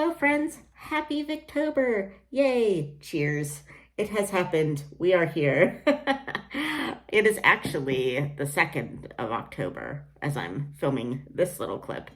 Hello, friends. Happy Victober. Yay. Cheers. It has happened. We are here. It is actually the 2nd of October as I'm filming this little clip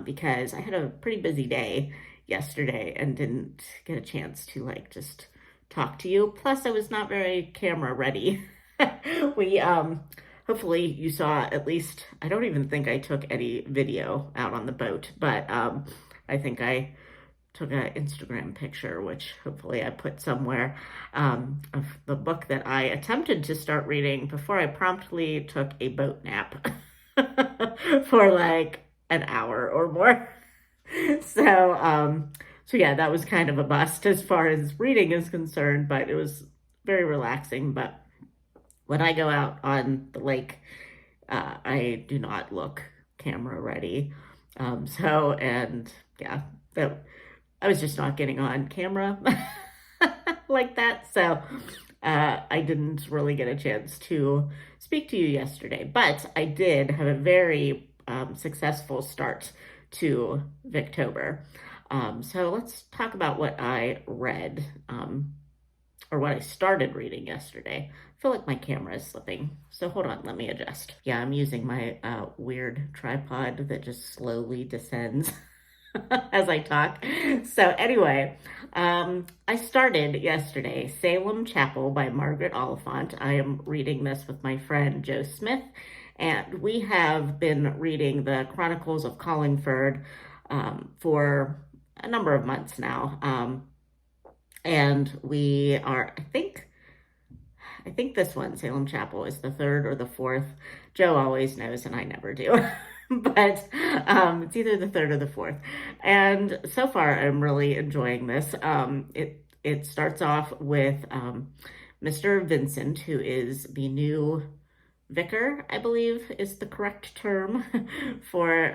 because I had a pretty busy day yesterday and didn't get a chance to just talk to you. Plus, I was not very camera ready. We hopefully you saw at least, I don't even think I took any video out on the boat, but I think I took an Instagram picture, which hopefully I put somewhere, of the book that I attempted to start reading before I promptly took a boat nap for like an hour or more. So, so yeah, that was kind of a bust as far as reading is concerned, but it was very relaxing. But when I go out on the lake, I do not look camera ready. And yeah, that I was just not getting on camera like that. So I didn't really get a chance to speak to you yesterday, but I did have a very successful start to Victober. So let's talk about what I read, or what I started reading yesterday. I feel like my camera is slipping, so hold on, let me adjust. Yeah, I'm using my weird tripod that just slowly descends as I talk. So anyway, I started yesterday Salem Chapel by Margaret Oliphant. I am reading this with my friend Joe Smith, and we have been reading the Chronicles of Carlingford for a number of months now. And we are, I think this one, Salem Chapel, is the third or the fourth. Joe always knows, and I never do. But it's either the third or the fourth. And so far, I'm really enjoying this. It starts off with Mr. Vincent, who is the new vicar, I believe is the correct term for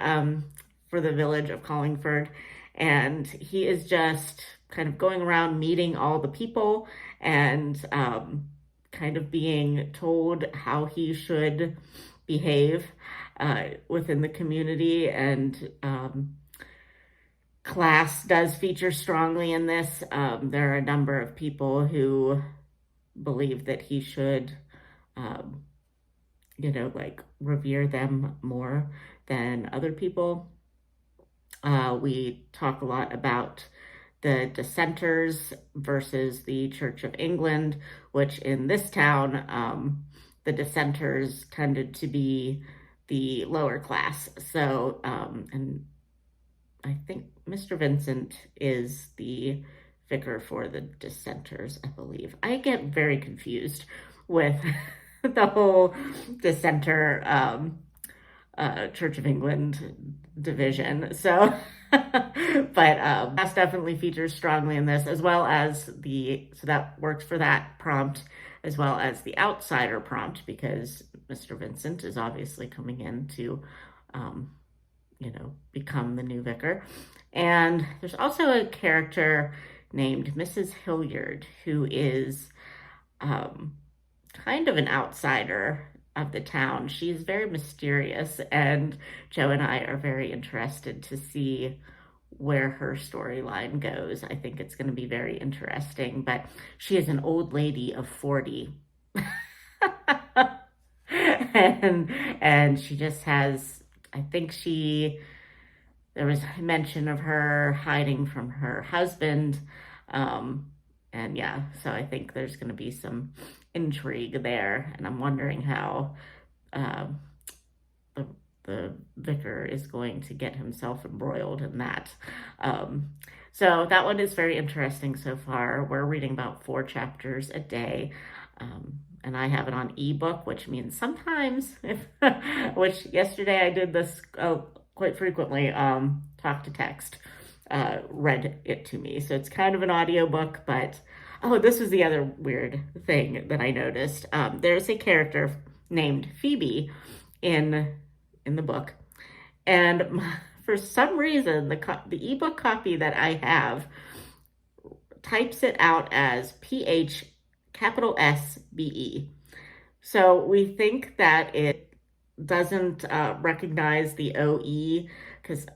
the village of Carlingford. And he is just kind of going around meeting all the people and kind of being told how he should behave within the community. And class does feature strongly in this. There are a number of people who believe that he should, revere them more than other people. We talk a lot about the dissenters versus the Church of England, which in this town, the dissenters tended to be the lower class. So, and I think Mr. Vincent is the vicar for the dissenters, I believe. I get very confused with the whole dissenter Church of England division. So, but that's definitely features strongly in this, as well as so that works for that prompt, as well as the outsider prompt, because Mr. Vincent is obviously coming in to, become the new vicar. And there's also a character named Mrs. Hilliard, who is kind of an outsider of the town. She's very mysterious, and Joe and I are very interested to see where her storyline goes. I think it's going to be very interesting, but she is an old lady of 40. and she just has, I think there was mention of her hiding from her husband. And yeah, so I think there's going to be some intrigue there, and I'm wondering how the vicar is going to get himself embroiled in that. So that one is very interesting so far. We're reading about 4 chapters a day, and I have it on ebook, which means sometimes, which yesterday I did this quite frequently, talk to text. Read it to me. So it's kind of an audiobook, but this was the other weird thing that I noticed. There's a character named Phoebe in the book, and for some reason the ebook copy that I have types it out as PH capital SBE. So we think that it doesn't recognize the OE, because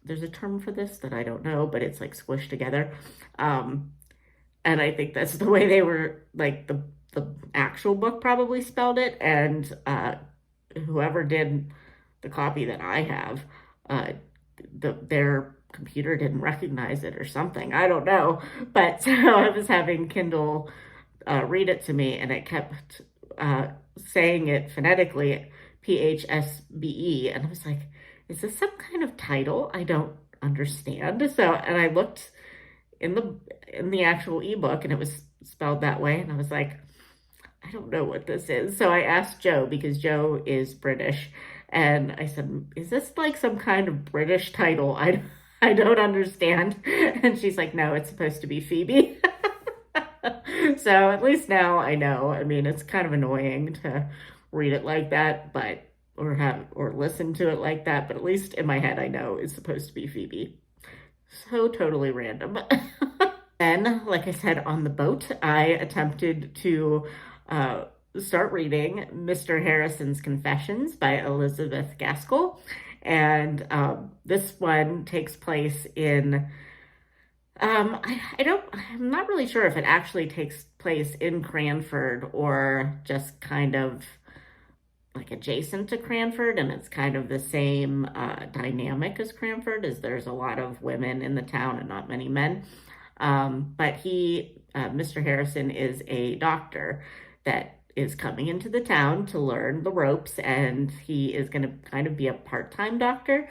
there's a term for this that I don't know, but it's like squished together. Um, and I think that's the way they were like the actual book probably spelled it. And whoever did the copy that I have, uh, their computer didn't recognize it or something. I don't know. But so I was having Kindle read it to me, and it kept saying it phonetically, PHSBE, and I was like, "Is this some kind of title? I don't understand." So, and I looked in the actual ebook, and it was spelled that way, and I was like, "I don't know what this is." So I asked Joe because Joe is British, and I said, "Is this like some kind of British title? I don't understand." And she's like, "No, it's supposed to be Phoebe." So at least now I know. I mean, it's kind of annoying to read it like that, but or listen to it like that, but at least in my head I know it's supposed to be Phoebe. So totally random. Then, like I said, on the boat, I attempted to uh, start reading Mr. Harrison's Confessions by Elizabeth Gaskell. And this one takes place in I'm not really sure if it actually takes place in Cranford or just kind of like adjacent to Cranford, and it's kind of the same dynamic as Cranford, as there's a lot of women in the town and not many men. But Mr. Harrison is a doctor that is coming into the town to learn the ropes, and he is going to kind of be a part-time doctor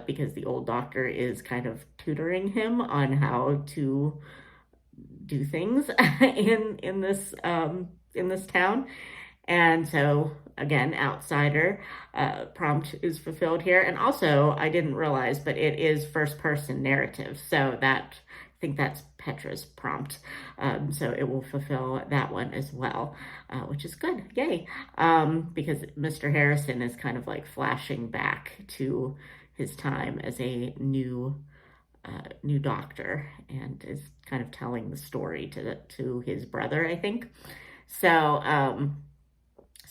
because the old doctor is kind of tutoring him on how to do things in this town. And so again, outsider prompt is fulfilled here. And also, I didn't realize, but it is first person narrative. So that I think that's Petra's prompt. So it will fulfill that one as well, which is good. Yay. Because Mr. Harrison is kind of like flashing back to his time as a new doctor, and is kind of telling the story to his brother, I think. So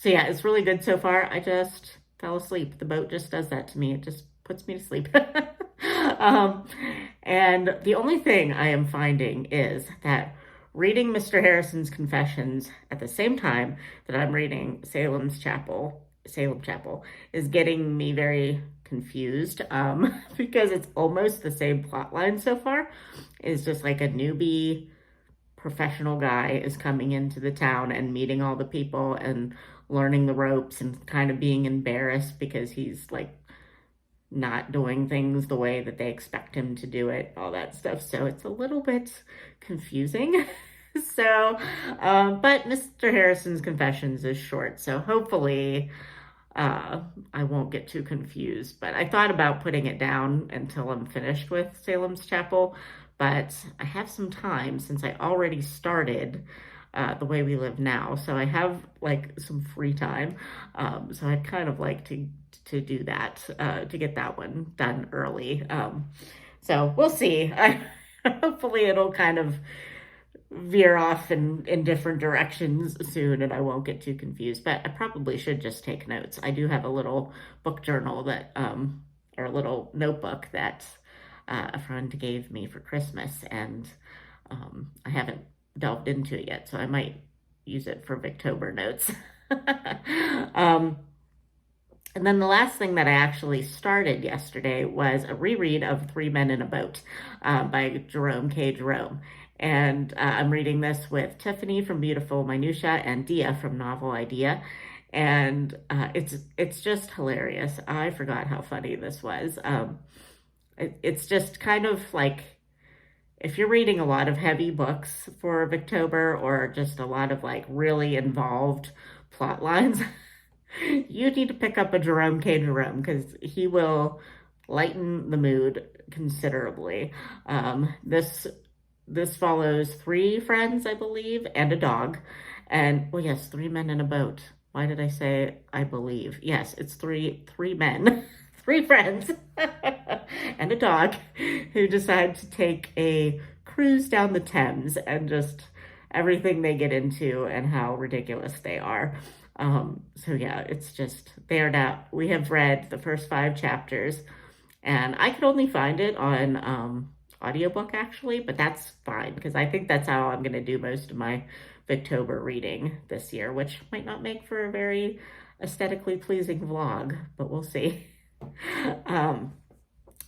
yeah, it's really good so far. I just fell asleep. The boat just does that to me. It just puts me to sleep. um, and the only thing I am finding is that reading Mr. Harrison's Confessions at the same time that I'm reading Salem Chapel is getting me very confused because it's almost the same plot line so far. It's just like a newbie professional guy is coming into the town and meeting all the people and learning the ropes and kind of being embarrassed because he's like not doing things the way that they expect him to do it, all that stuff. So it's a little bit confusing. So, but Mr. Harrison's Confessions is short, so hopefully I won't get too confused. But I thought about putting it down until I'm finished with Salem's Chapel, but I have some time since I already started The Way We Live Now, so I have like some free time. So I'd kind of like to do that to get that one done early. So we'll see. Hopefully it'll kind of veer off in different directions soon and I won't get too confused, but I probably should just take notes. I do have a little book journal that or a little notebook that a friend gave me for Christmas, and I haven't delved into it yet, so I might use it for Victober notes. And then the last thing that I actually started yesterday was a reread of Three Men in a Boat by Jerome K. Jerome. And I'm reading this with Tiffany from Beautiful Minutia and Dia from Novel Idea. And it's just hilarious. I forgot how funny this was. It's just kind of like if you're reading a lot of heavy books for Victober or just a lot of like really involved plot lines, you need to pick up a Jerome K. Jerome because he will lighten the mood considerably. This follows three friends, I believe, and a dog. And, well, yes, three men in a boat. Why did I say I believe? Yes, it's three men, three friends, and a dog who decide to take a cruise down the Thames, and just everything they get into and how ridiculous they are. So yeah, it's just, we have read the first 5 chapters, And I could only find it on audiobook actually, but that's fine because I think that's how I'm going to do most of my Victober reading this year, which might not make for a very aesthetically pleasing vlog, but we'll see. Um,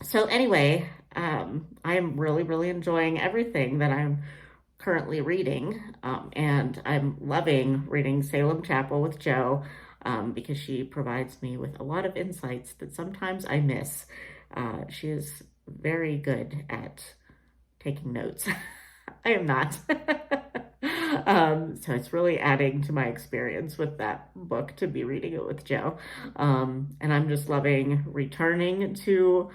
so anyway, I am really, really enjoying everything that I'm currently reading, and I'm loving reading Salem Chapel with Jo, because she provides me with a lot of insights that sometimes I miss. She is very good at taking notes. I am not. So it's really adding to my experience with that book to be reading it with Jo. And I'm just loving returning to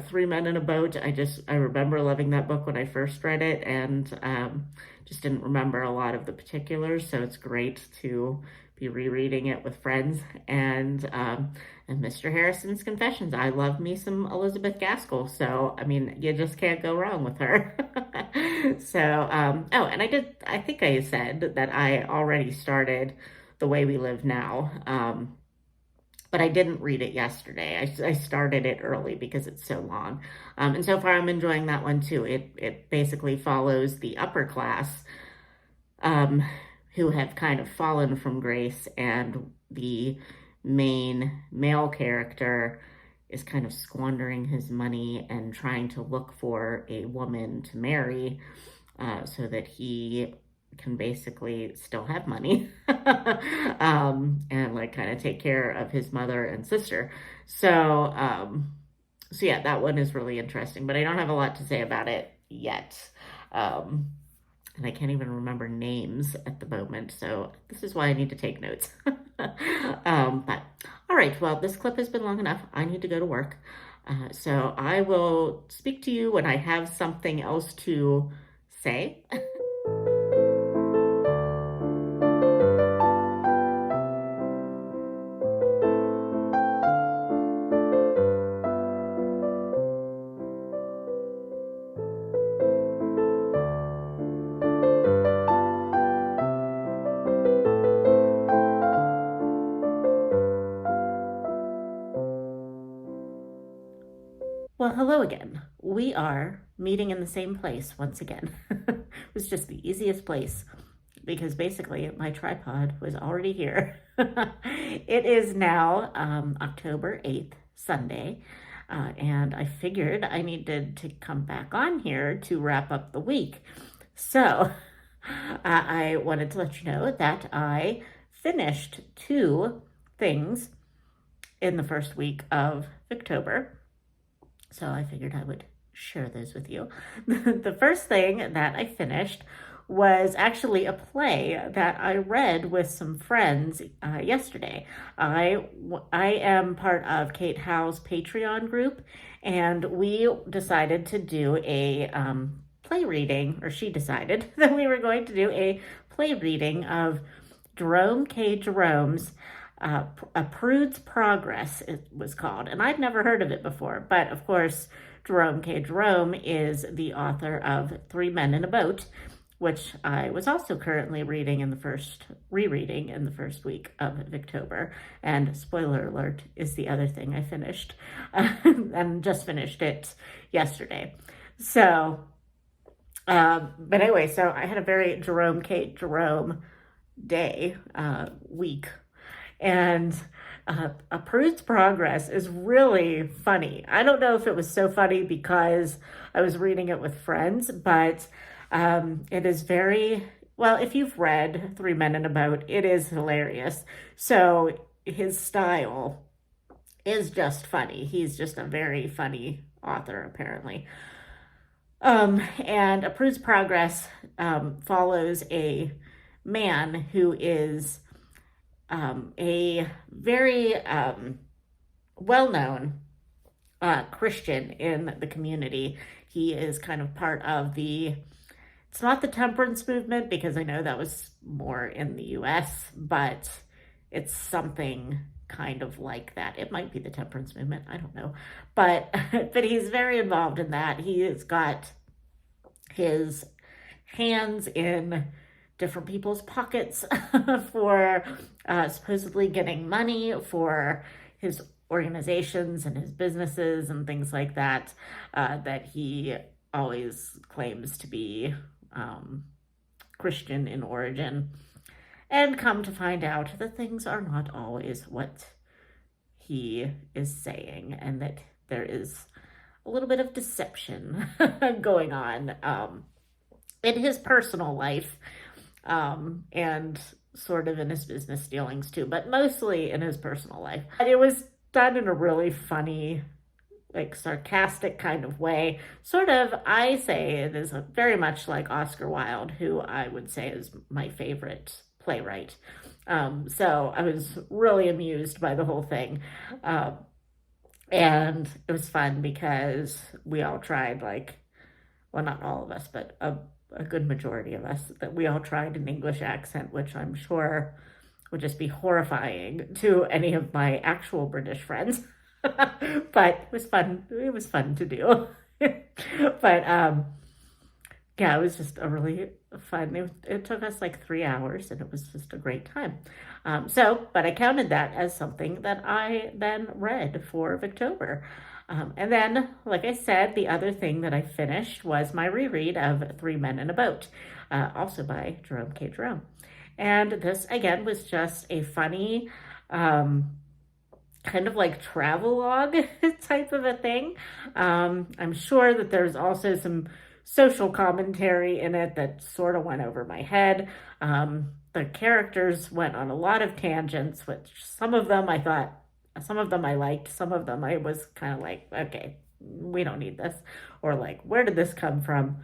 Three Men in a Boat. I remember loving that book when I first read it, and just didn't remember a lot of the particulars. So it's great to be rereading it with friends. And Mr. Harrison's Confessions. I love me some Elizabeth Gaskell. So, I mean, you just can't go wrong with her. So, oh, and I think I said that I already started The Way We Live Now. But I didn't read it yesterday. I started it early because it's so long. And so far I'm enjoying that one too. It basically follows the upper class, um, who have kind of fallen from grace, and the main male character is kind of squandering his money and trying to look for a woman to marry, so that he can basically still have money, and like kind of take care of his mother and sister. So yeah, that one is really interesting, but I don't have a lot to say about it yet. And I can't even remember names at the moment, so this is why I need to take notes. But all right, well, this clip has been long enough. I need to go to work. So I will speak to you when I have something else to say. Well, hello again. We are meeting in the same place once again. It was just the easiest place because basically my tripod was already here. It is now October 8th, Sunday, and I figured I needed to come back on here to wrap up the week. So I wanted to let you know that I finished 2 things in the first week of Victober. So I figured I would share those with you. The first thing that I finished was actually a play that I read with some friends yesterday. I am part of Kate Howe's Patreon group, and we decided to do a play reading, or she decided that we were going to do a play reading of Jerome K. Jerome's A Prude's Progress, it was called. And I'd never heard of it before. But of course, Jerome K. Jerome is the author of Three Men in a Boat, which I was also currently rereading in the first week of Victober. And spoiler alert is the other thing I finished, and just finished it yesterday. So, but anyway, so I had a very Jerome K. Jerome day, week. And A Prude's Progress is really funny. I don't know if it was so funny because I was reading it with friends, but it is very, well, if you've read Three Men in a Boat, it is hilarious. So his style is just funny. He's just a very funny author, apparently. And A Prude's Progress follows a man who is a very well-known Christian in the community. He is kind of part of it's not the temperance movement, because I know that was more in the US, but it's something kind of like that. It might be the temperance movement, I don't know. But he's very involved in that. He has got his hands in different people's pockets for supposedly getting money for his organizations and his businesses and things like that, that he always claims to be um, Christian in origin. And come to find out that things are not always what he is saying, and that there is a little bit of deception going on in his personal life, and sort of in his business dealings too, but mostly in his personal life. And it was done in a really funny, like sarcastic kind of way. Sort of, I say it is very much like Oscar Wilde, who I would say is my favorite playwright. So I was really amused by the whole thing. And it was fun because we all tried, like, well, not all of us, but a good majority of us, that we all tried an English accent, which I'm sure would just be horrifying to any of my actual British friends. But it was fun. It was fun to do. But yeah, it was just a really fun. It took us like 3 hours, and it was just a great time. But I counted that as something that I then read for Victober. And then, like I said, the other thing that I finished was my reread of Three Men in a Boat, also by Jerome K. Jerome. And this, again, was just a funny, kind of like travelogue type of a thing. I'm sure that there's also some social commentary in it that sort of went over my head. The characters went on a lot of tangents, which some of them I thought, some of them I liked, some of them I was kind of like, okay, we don't need this. Or like, where did this come from?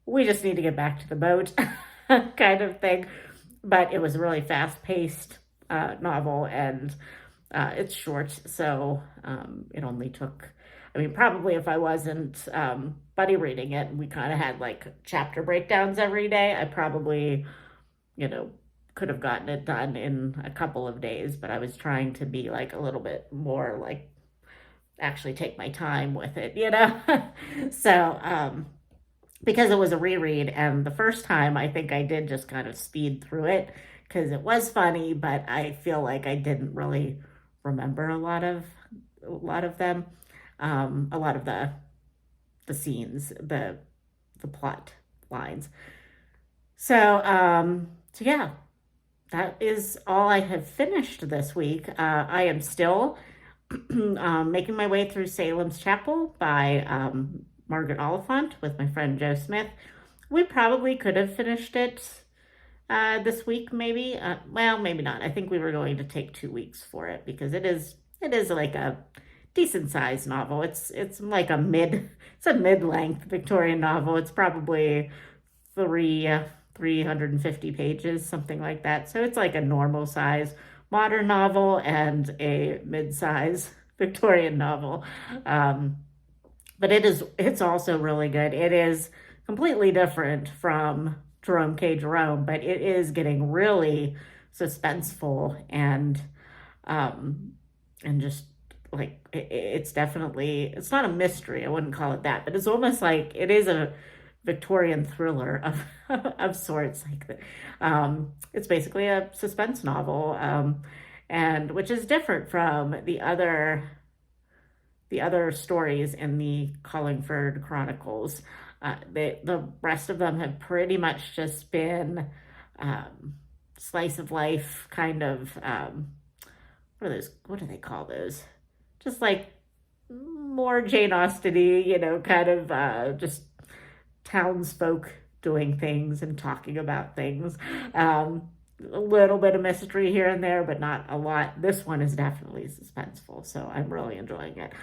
We just need to get back to the boat kind of thing. But it was a really fast-paced novel, and it's short, so it only took, I mean, probably if I wasn't buddy reading it, and we kind of had like chapter breakdowns every day, I probably, could have gotten it done in a couple of days, but I was trying to be like a little bit more like actually take my time with it. So, because it was a reread, and the first time I think I did just kind of speed through it because it was funny, but I feel like I didn't really remember a lot of them, a lot of the scenes, the plot lines. So yeah, that is all I have finished this week. I am still making my way through Salem's Chapel by Margaret Oliphant with my friend Joe Smith. We probably could have finished it this week, maybe. Well, maybe not. I think we were going to take 2 weeks for it because it is like a decent sized novel. It's like it's a mid-length Victorian novel. It's probably 350 pages, something like that. So it's like a normal size modern novel and a mid-size Victorian novel. But it's also really good. It is completely different from Jerome K. Jerome, but it is getting really suspenseful and just like it's definitely, it's not a mystery, I wouldn't call it that, but it's almost like it is a Victorian thriller of of sorts. Like it's basically a suspense novel, and which is different from the other stories in the Collingford Chronicles. The rest of them have pretty much just been slice of life kind of, what are those? What do they call those? Just like more Jane Austen-y, kind of just townsfolk doing things and talking about things. A little bit of mystery here and there, but not a lot. This one is definitely suspenseful, so I'm really enjoying it.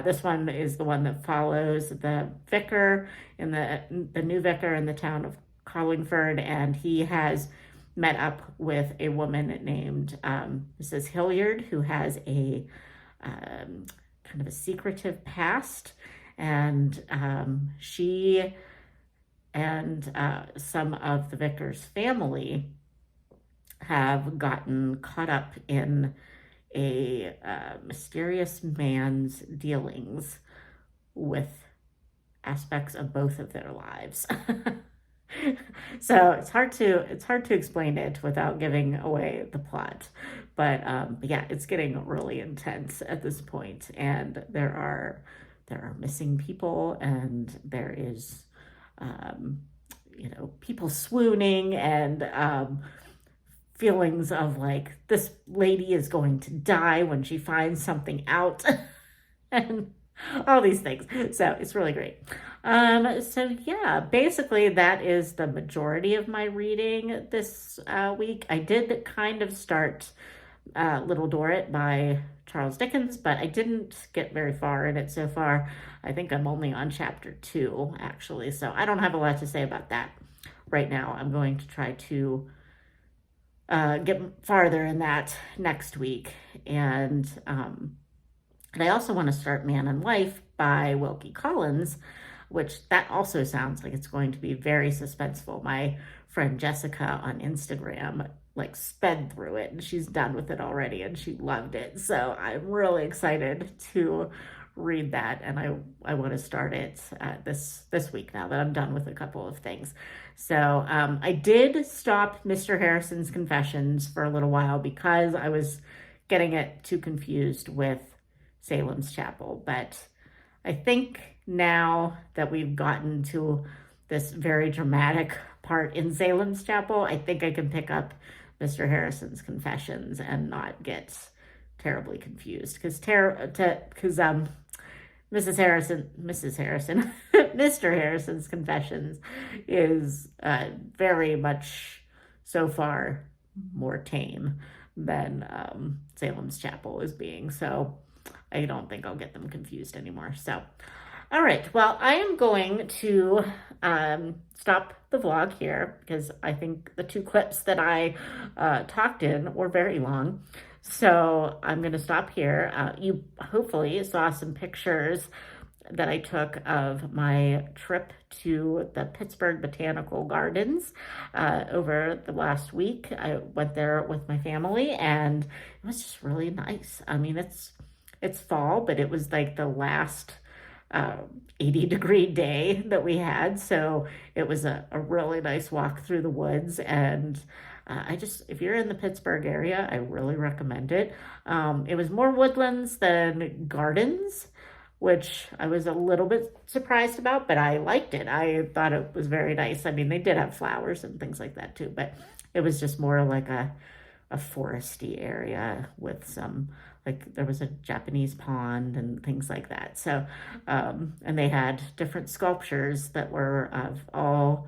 This one is the one that follows the vicar in the new vicar in the town of Carlingford, and he has met up with a woman named Mrs. Hilliard, who has a kind of a secretive past, and she and some of the vicar's family have gotten caught up in a mysterious man's dealings with aspects of both of their lives. So it's hard to explain it without giving away the plot. But yeah, it's getting really intense at this point, and there are missing people, and there is um, you know, people swooning, and feelings of like this lady is going to die when she finds something out, and all these things. So it's really great. So yeah, basically that is the majority of my reading this week. I did kind of start Little Dorrit by Charles Dickens, but I didn't get very far in it so far. I think I'm only on chapter 2, actually, so I don't have a lot to say about that right now. I'm going to try to get farther in that next week. And I also want to start Man and Wife by Wilkie Collins, which that also sounds like it's going to be very suspenseful. My friend Jessica on Instagram like sped through it, and she's done with it already, and she loved it. So I'm really excited to read that, and I want to start it this week now that I'm done with a couple of things. So I did stop Mr. Harrison's Confessions for a little while because I was getting it too confused with Salem's Chapel, but I think now that we've gotten to this very dramatic part in Salem's Chapel, I think I can pick up Mr. Harrison's Confessions and not get terribly confused because Mrs. Harrison, Mr. Harrison's Confessions is very much so far more tame than Salem's Chapel is being. So I don't think I'll get them confused anymore. So, all right. Well, I am going to stop the vlog here because I think the 2 clips that I talked in were very long. So I'm going to stop here. You hopefully saw some pictures that I took of my trip to the Pittsburgh Botanical Gardens over the last week. I went there with my family, and it was just really nice. I mean, it's fall, but it was like the last 80-degree day that we had. So it was a really nice walk through the woods. And if you're in the Pittsburgh area, I really recommend it. It was more woodlands than gardens, which I was a little bit surprised about, but I liked it. I thought it was very nice. I mean, they did have flowers and things like that too, but it was just more like a foresty area with some, like there was a Japanese pond and things like that. So, and they had different sculptures that were of all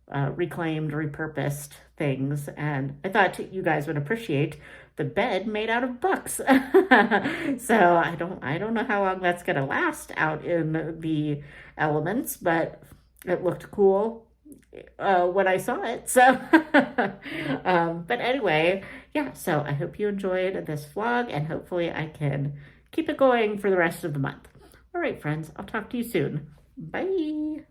reclaimed, repurposed things. And I thought you guys would appreciate the bed made out of books. So I don't know how long that's gonna last out in the elements, but it looked cool when I saw it. So, but anyway, yeah, so I hope you enjoyed this vlog, and hopefully I can keep it going for the rest of the month. All right, friends, I'll talk to you soon. Bye.